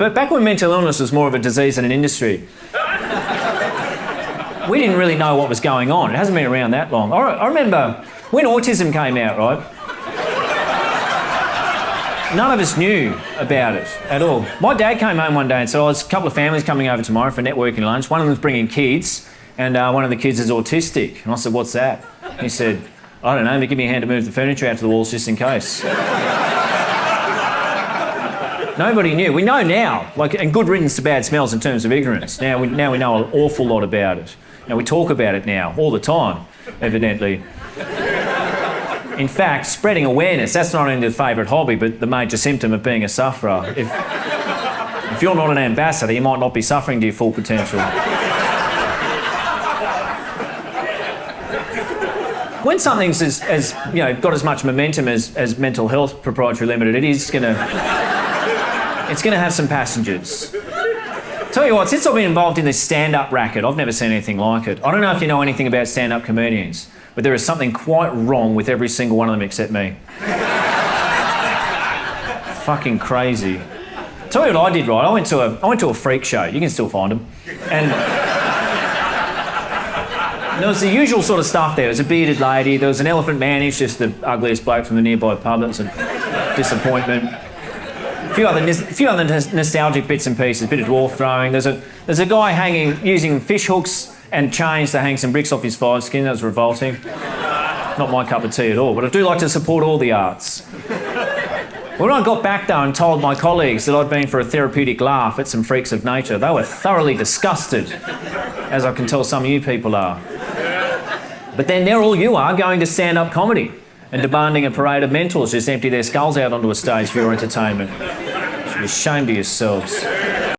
But back when mental illness was more of a disease than an industry, we didn't really know what was going on. It hasn't been around that long. I remember when autism came out, right? None of us knew about it at all. My dad came home one day and said, oh, there's a couple of families coming over tomorrow for networking lunch. One of them's bringing kids, and one of the kids is autistic. And I said, what's that? He said, I don't know, but give me a hand to move the furniture out to the walls just in case. Nobody knew. We know now, and good riddance to bad smells in terms of ignorance. Now we know an awful lot about it. Now we talk about it now, all the time, evidently. In fact, spreading awareness, that's not only the favourite hobby, but the major symptom of being a sufferer. If you're not an ambassador, you might not be suffering to your full potential. When something's as got as much momentum as Mental Health Proprietary Limited, it's going to have some passengers. Tell you what, since I've been involved in this stand-up racket, I've never seen anything like it. I don't know if you know anything about stand-up comedians, but there is something quite wrong with every single one of them except me. Fucking crazy. Tell you what I did, right? I went to a freak show. You can still find them. And there was the usual sort of stuff there. There was a bearded lady, there was an elephant man, he's just the ugliest bloke from the nearby pub. That was a disappointment. A few other nostalgic bits and pieces, a bit of dwarf throwing. There's a guy using fish hooks and chains to hang some bricks off his fire skin. That was revolting. Not my cup of tea at all, but I do like to support all the arts. When I got back though and told my colleagues that I'd been for a therapeutic laugh at some freaks of nature, they were thoroughly disgusted, as I can tell some of you people are. But then there all you are, going to stand-up comedy and demanding a parade of mentors just empty their skulls out onto a stage for your entertainment. You should be ashamed of yourselves.